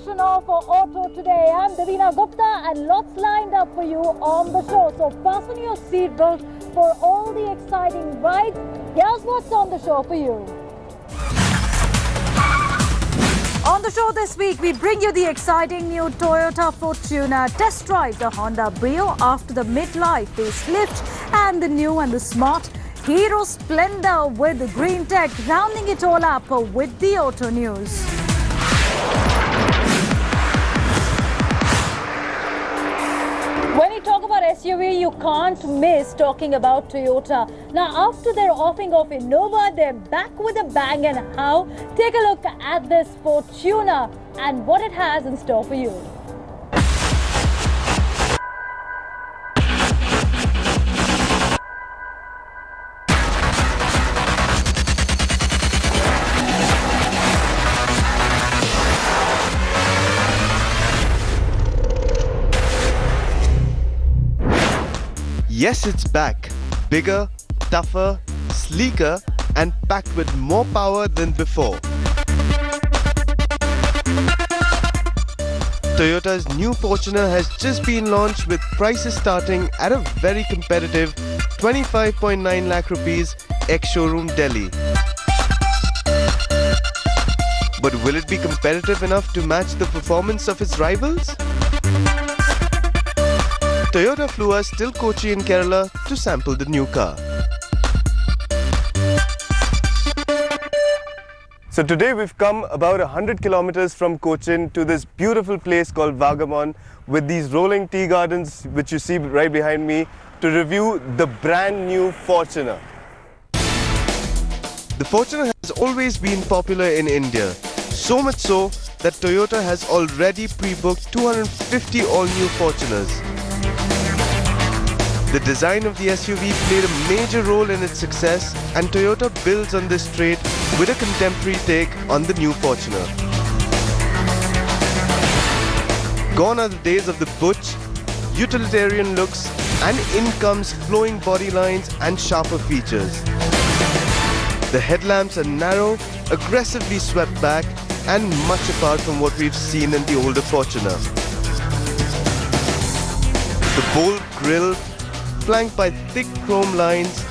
edition of Auto Today. I'm Davina Gupta and lots lined up for you on the show. So fasten your seatbelt for all the exciting rides. Here's what's on the show for you. On the show this week, we bring you the exciting new Toyota Fortuner. Test drive the Honda Brio after the midlife facelift and the new and the smart Hero Splendor with the green tech, rounding it all up with the auto news. When you talk about SUV, you can't miss talking about Toyota. Now, after their offing of Innova, they're back with a bang. And how? Take a look at this Fortuner and what it has in store for you. Yes, it's back. Bigger, tougher, sleeker, and packed with more power than before. Toyota's new Fortuner has just been launched with prices starting at a very competitive 25.9 lakh rupees ex-showroom Delhi. But will it be competitive enough to match the performance of its rivals? Toyota flew us till Kochi in Kerala to sample the new car. So today we've come about 100 kilometers from Cochin to this beautiful place called Vagamon with these rolling tea gardens which you see right behind me to review the brand new Fortuner. The Fortuner has always been popular in India, so much so that Toyota has already pre-booked 250 all-new Fortuners. The design of the SUV played a major role in its success, and Toyota builds on this trait with a contemporary take on the new Fortuner. Gone are the days of the butch, utilitarian looks, and in comes flowing body lines and sharper features. The headlamps are narrow, aggressively swept back, and much apart from what we've seen in the older Fortuner. The bold grille, flanked by thick chrome lines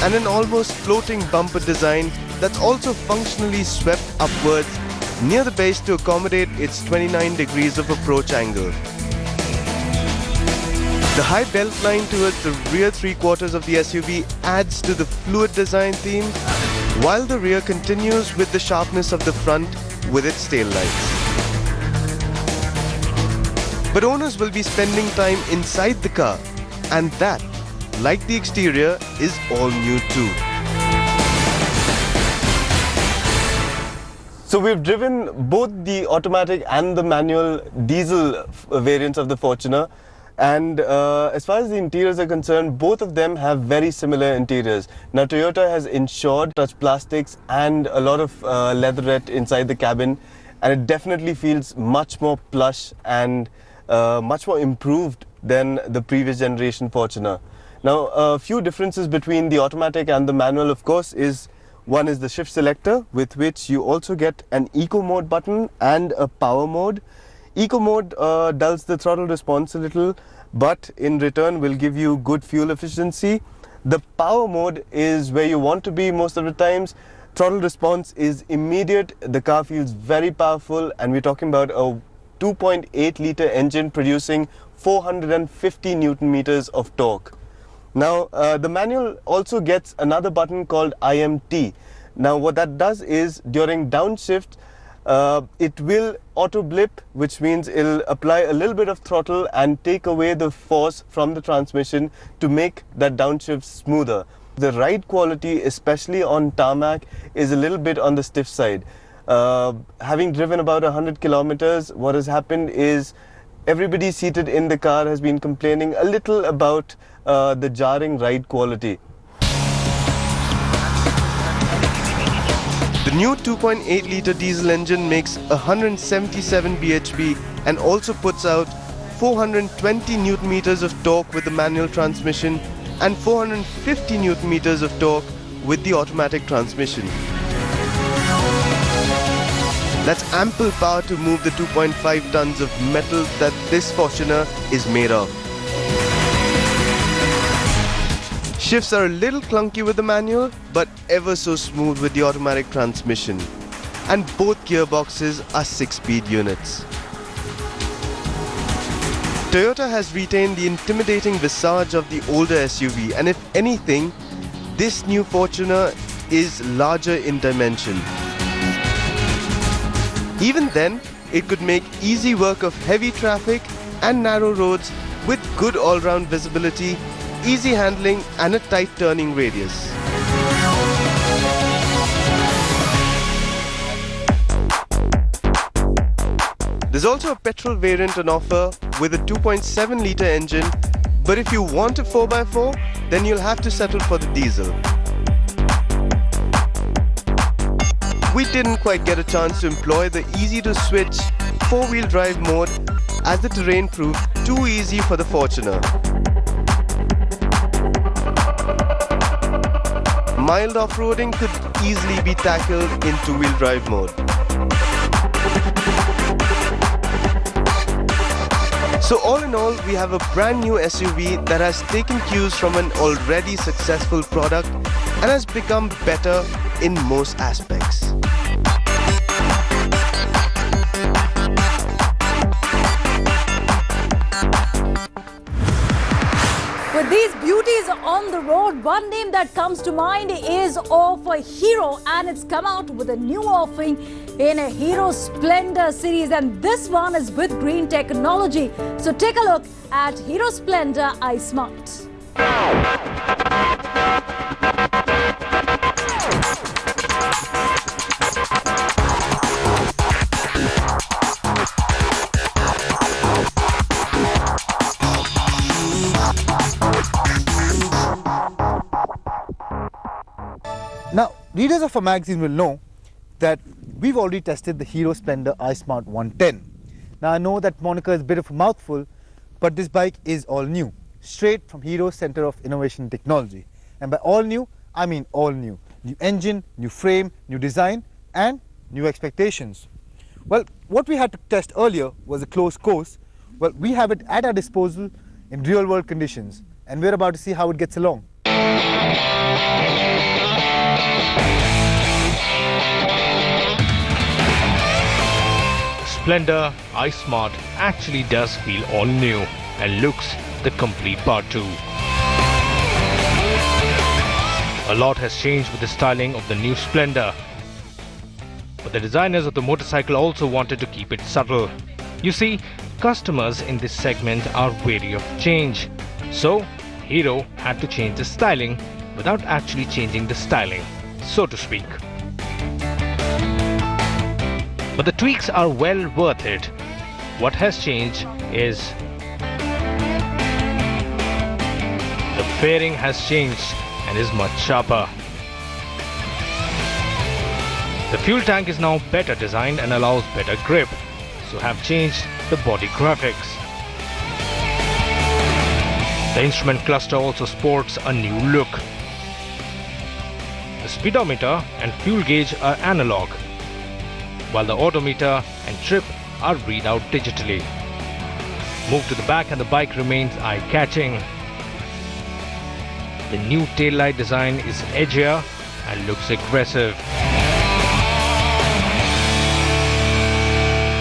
and an almost floating bumper design that's also functionally swept upwards near the base to accommodate its 29 degrees of approach angle. The high belt line towards the rear three-quarters of the SUV adds to the fluid design theme, while the rear continues with the sharpness of the front with its taillights. But owners will be spending time inside the car, and that, like the exterior, is all new too. So we've driven both the automatic and the manual diesel variants of the Fortuner, and as far as the interiors are concerned, both of them have very similar interiors. Now Toyota has ensured touch plastics and a lot of leatherette inside the cabin, and it definitely feels much more plush and much more improved than the previous generation Fortuner. Now, a few differences between the automatic and the manual, of course, is one is the shift selector, with which you also get an eco mode button and a power mode. Eco mode dulls the throttle response a little, but in return will give you good fuel efficiency. The power mode is where you want to be most of the times. Throttle response is immediate. The car feels very powerful, and we're talking about a 2.8 litre engine producing 450 Newton meters of torque. Now the manual also gets another button called IMT. Now what that does is during downshift it will auto blip, which means it'll apply a little bit of throttle and take away the force from the transmission to make that downshift smoother. The ride quality, especially on tarmac, is a little bit on the stiff side. Having driven about 100 kilometers, what has happened is everybody seated in the car has been complaining a little about the jarring ride quality. The new 2.8 litre diesel engine makes 177 bhp and also puts out 420 Newton meters of torque with the manual transmission and 450 Newton meters of torque with the automatic transmission. That's ample power to move the 2.5 tons of metal that this Fortuner is made of. Shifts are a little clunky with the manual, but ever so smooth with the automatic transmission. And both gearboxes are 6-speed units. Toyota has retained the intimidating visage of the older SUV, and if anything, this new Fortuner is larger in dimension. Even then, it could make easy work of heavy traffic and narrow roads with good all-round visibility, easy handling and a tight turning radius. There's also a petrol variant on offer with a 2.7-litre engine, but if you want a 4x4, then you'll have to settle for the diesel. We didn't quite get a chance to employ the easy-to-switch 4-wheel drive mode as the terrain proved too easy for the Fortuner. Mild off-roading could easily be tackled in 2-wheel drive mode. So all in all, we have a brand new SUV that has taken cues from an already successful product and has become better in most aspects. With these beauties on the road, one name that comes to mind is of a Hero, and it's come out with a new offering in a Hero Splendor series, and this one is with green technology. So take a look at Hero Splendor iSmart. Now, readers of our magazine will know that we've already tested the Hero Splendor iSmart 110. Now, I know that moniker is a bit of a mouthful, but this bike is all new, straight from Hero's Center of Innovation and Technology. And by all new, I mean all new. New engine, new frame, new design, and new expectations. Well, what we had to test earlier was a closed course. Well, we have it at our disposal in real-world conditions, and we're about to see how it gets along. Splendor iSmart actually does feel all new and looks the complete part too. A lot has changed with the styling of the new Splendor, but the designers of the motorcycle also wanted to keep it subtle. You see, customers in this segment are wary of change, so Hero had to change the styling without actually changing the styling, so to speak. But the tweaks are well worth it. What has changed is the fairing has changed and is much sharper. The fuel tank is now better designed and allows better grip, so have changed the body graphics. The instrument cluster also sports a new look. The speedometer and fuel gauge are analog, while the odometer and trip are read out digitally. Move to the back and the bike remains eye-catching. The new taillight design is edgier and looks aggressive.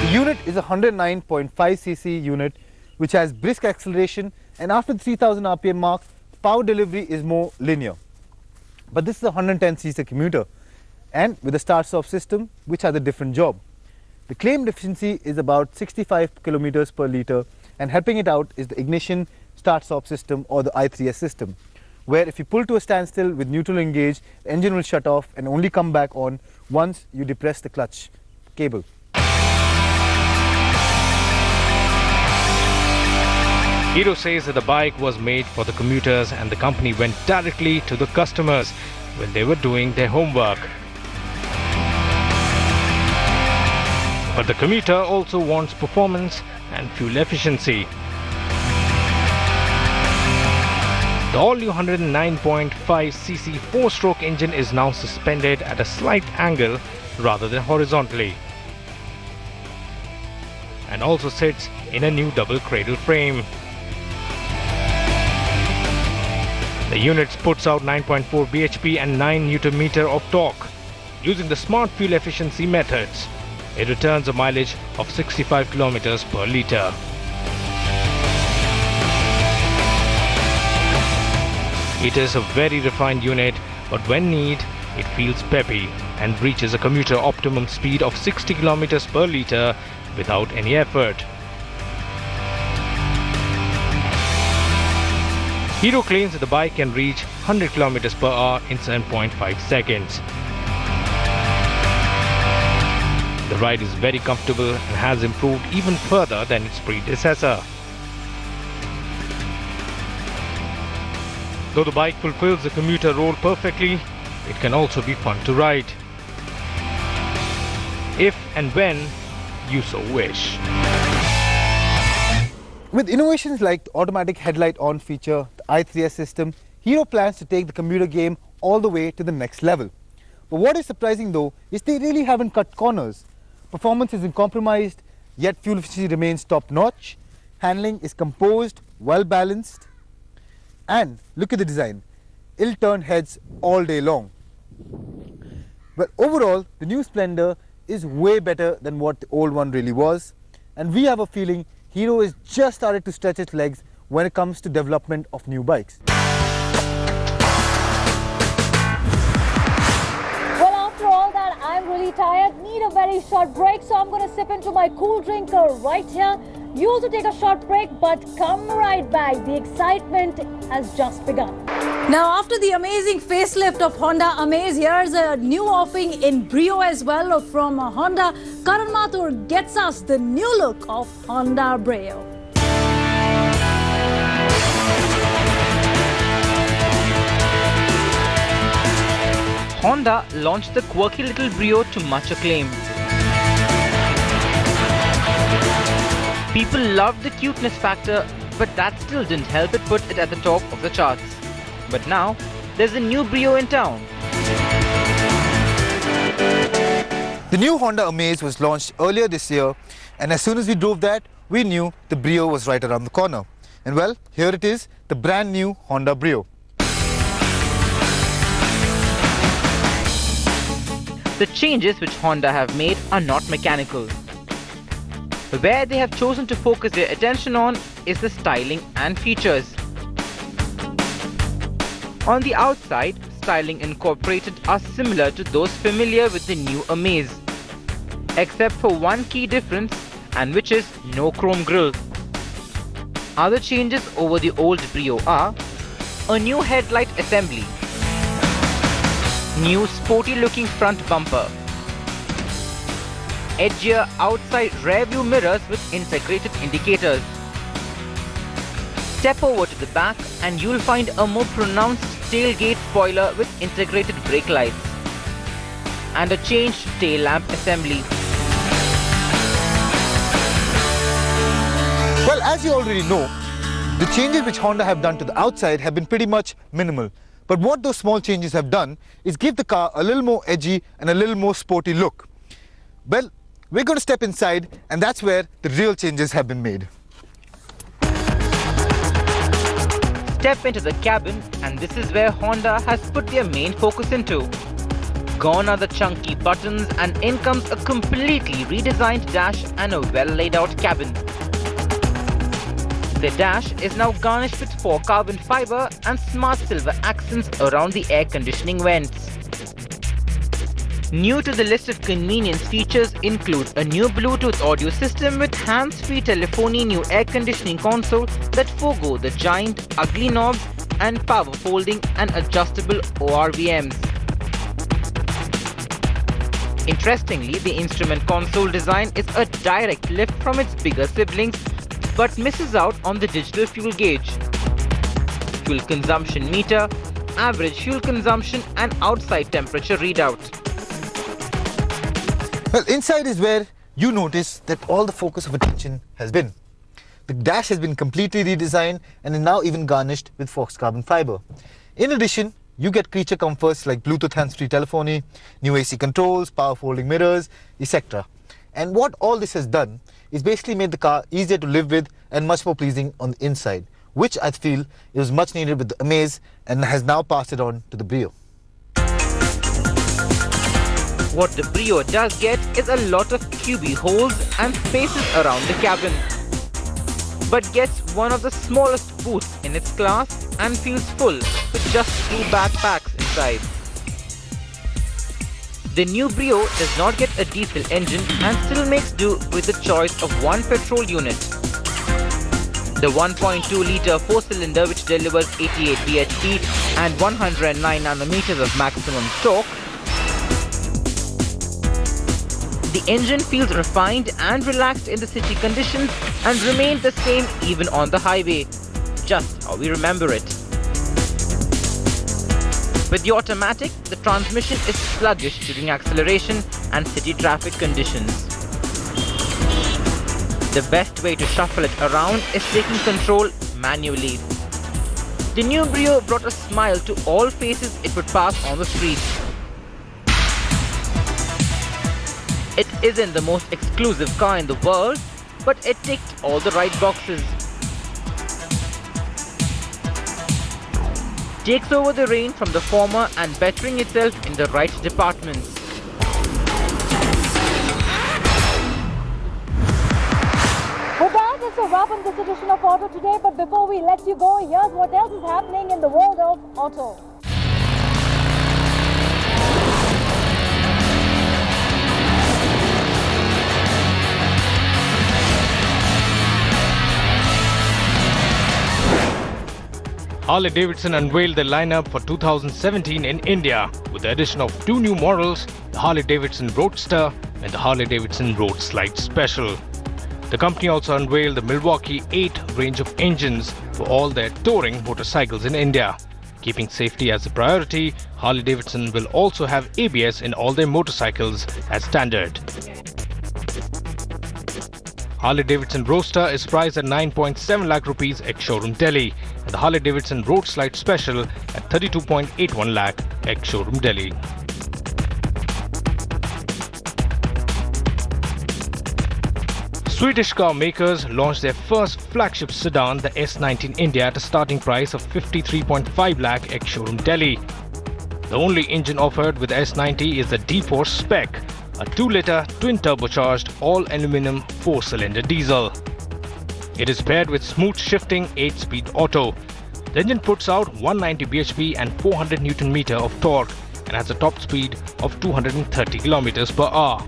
The unit is a 109.5cc unit which has brisk acceleration, and after the 3000 rpm mark, power delivery is more linear. But this is a 110cc commuter, and with a start-stop system which has a different job. The claimed efficiency is about 65 kilometers per litre, and helping it out is the ignition start-stop system, or the I3S system, where if you pull to a standstill with neutral engaged, the engine will shut off and only come back on once you depress the clutch cable. Hero says that the bike was made for the commuters and the company went directly to the customers when they were doing their homework. But the commuter also wants performance and fuel efficiency. The all-new 109.5cc 4-stroke engine is now suspended at a slight angle rather than horizontally. and also sits in a new double cradle frame. The unit puts out 9.4 bhp and 9 Nm of torque. Using the smart fuel efficiency methods, it returns a mileage of 65 km per litre. It is a very refined unit, but when needed, it feels peppy and reaches a commuter optimum speed of 60 km per litre without any effort. Hero claims that the bike can reach 100 km per hour in 7.5 seconds. The ride is very comfortable and has improved even further than its predecessor. Though the bike fulfills the commuter role perfectly, it can also be fun to ride, if and when you so wish. With innovations like the automatic headlight on feature, the i3S system, Hero plans to take the commuter game all the way to the next level. But what is surprising though is they really haven't cut corners. Performance isn't compromised, yet fuel efficiency remains top notch, handling is composed, well balanced, and look at the design, it'll turn heads all day long. But overall, the new Splendor is way better than what the old one really was, and we have a feeling Hero is just started to stretch its legs when it comes to development of new bikes. Well, after all that, I'm really tired, need a very short break, so I'm going to sip into my cool drink right here. You also take a short break, but come right back. The excitement has just begun. Now, after the amazing facelift of Honda Amaze, here's a new offering in Brio as well from Honda. Karan Mathur gets us the new look of Honda Brio. Honda launched the quirky little Brio to much acclaim. People loved the cuteness factor, but that still didn't help it put it at the top of the charts. But now, there's a new Brio in town. The new Honda Amaze was launched earlier this year, and as soon as we drove that, we knew the Brio was right around the corner. And well, here it is, the brand new Honda Brio. The changes which Honda have made are not mechanical. Where they have chosen to focus their attention on is the styling and features. On the outside, styling incorporated are similar to those familiar with the new Amaze, except for one key difference, and which is no chrome grille. Other changes over the old Brio are a new headlight assembly, new sporty looking front bumper, edgier outside rear view mirrors with integrated indicators. Step over to the back and you'll find a more pronounced tailgate spoiler with integrated brake lights and a changed tail lamp assembly. Well, as you already know, the changes which Honda have done to the outside have been pretty much minimal. But what those small changes have done is give the car a little more edgy and a little more sporty look. Well, we're going to step inside, and that's where the real changes have been made. Step into the cabin, and this is where Honda has put their main focus into. Gone are the chunky buttons, and in comes a completely redesigned dash and a well laid out cabin. The dash is now garnished with 4 carbon fiber and smart silver accents around the air conditioning vents. New to the list of convenience features include a new Bluetooth audio system with hands-free telephony, new air conditioning console that forego the giant, ugly knobs, and power folding and adjustable ORVMs. Interestingly, the instrument console design is a direct lift from its bigger siblings, but misses out on the digital fuel gauge, fuel consumption meter, average fuel consumption, and outside temperature readout. Well, inside is where you notice that all the focus of attention has been. The dash has been completely redesigned and is now even garnished with Fox carbon fiber. In addition, you get creature comforts like Bluetooth hands-free telephony, new AC controls, power folding mirrors, etc. And what all this has done is basically made the car easier to live with and much more pleasing on the inside, which I feel is much needed with the Amaze and has now passed it on to the Brio. What the Brio does get is a lot of cubby holes and spaces around the cabin, but gets one of the smallest booths in its class and feels full with just 2 backpacks inside. The new Brio does not get a diesel engine and still makes do with the choice of one petrol unit. The 1.2-litre 4-cylinder, which delivers 88 bhp and 109 nanometers of maximum torque. The engine feels refined and relaxed in the city conditions and remains the same even on the highway, just how we remember it. With the automatic, the transmission is sluggish during acceleration and city traffic conditions. The best way to shuffle it around is taking control manually. The new Brio brought a smile to all faces it would pass on the streets. It isn't the most exclusive car in the world, but it ticked all the right boxes. Takes over the reign from the former and bettering itself in the right departments. With that, it's a wrap on this edition of Auto Today. But before we let you go, here's what else is happening in the world of auto. Harley-Davidson unveiled their lineup for 2017 in India with the addition of 2 new models, the Harley-Davidson Roadster and the Harley-Davidson Road Slide Special. The company also unveiled the Milwaukee 8 range of engines for all their touring motorcycles in India. Keeping safety as a priority, Harley-Davidson will also have ABS in all their motorcycles as standard. Harley-Davidson Roadster is priced at 9.7 lakh rupees ex-showroom Delhi and the Harley-Davidson Road Slide Special at 32.81 lakh ex-showroom Delhi. Swedish car makers launched their first flagship sedan, the S90 in India, at a starting price of 53.5 lakh ex-showroom Delhi. The only engine offered with the S90 is the D4 spec, a 2-litre twin-turbocharged all-aluminum 4-cylinder diesel. It is paired with smooth shifting 8-speed auto. The engine puts out 190 bhp and 400 Nm of torque and has a top speed of 230 km per hour.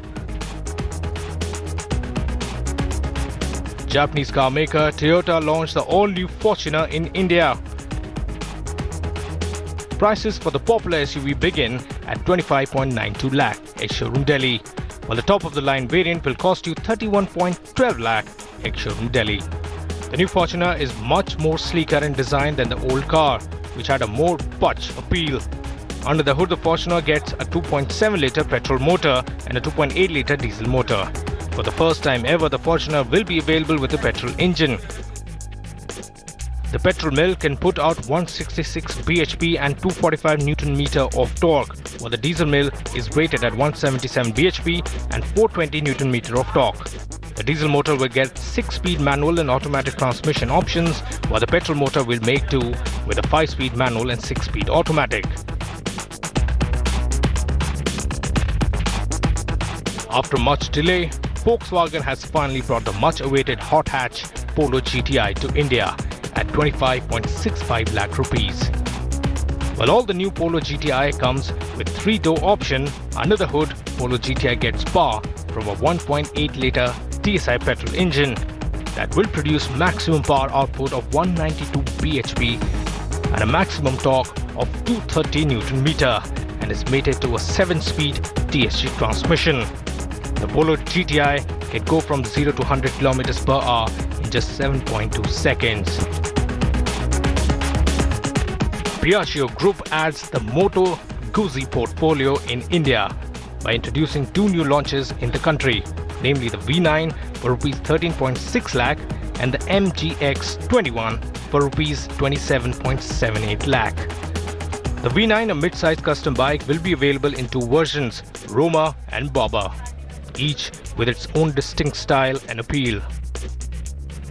Japanese car maker Toyota launched the all-new Fortuner in India. Prices for the popular SUV begin at 25.92 lakh ex-showroom Delhi, while the top-of-the-line variant will cost you 31.12 lakh ex-showroom Delhi. The new Fortuner is much more sleeker in design than the old car, which had a more putsch appeal. Under the hood, the Fortuner gets a 2.7-litre petrol motor and a 2.8-litre diesel motor. For the first time ever, the Fortuner will be available with a petrol engine. The petrol mill can put out 166 bhp and 245 Nm of torque, while the diesel mill is rated at 177 bhp and 420 Nm of torque. The diesel motor will get 6-speed manual and automatic transmission options, while the petrol motor will make do with a 5-speed manual and 6-speed automatic. After much delay, Volkswagen has finally brought the much-awaited hot hatch Polo GTI to India at 25.65 lakh rupees. While all the new Polo GTI comes with 3-door option, under the hood, Polo GTI gets power from a 1.8-litre TSI petrol engine that will produce maximum power output of 192 bhp and a maximum torque of 230 Nm and is mated to a 7-speed TSG transmission. The Polo GTI can go from 0 to 100 km per hour in just 7.2 seconds. Piaggio Group adds the Moto Guzzi portfolio in India by introducing 2 new launches in the country, namely the V9 for rupees 13.6 lakh and the MGX21 for rupees 27.78 lakh. The V9, a mid-size custom bike, will be available in 2 versions, Roma and Bobber. each with its own distinct style and appeal.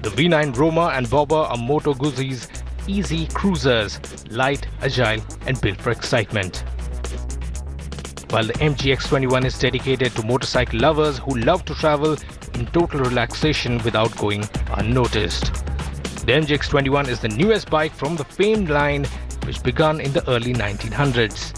The V9 Roma and Bobber are Moto Guzzi's easy cruisers, light, agile and built for excitement. While the MGX21 is dedicated to motorcycle lovers who love to travel in total relaxation without going unnoticed. The MGX21 is the newest bike from the famed line which began in the early 1900s.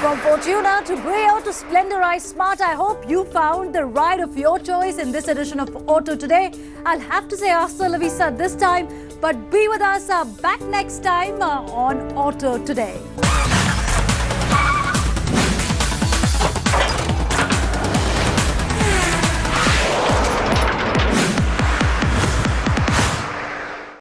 From Fortuna to Brio to Splendor Smart, I hope you found the ride of your choice in this edition of Auto Today. I'll have to say hasta la vista this time, but be with us back next time on Auto Today.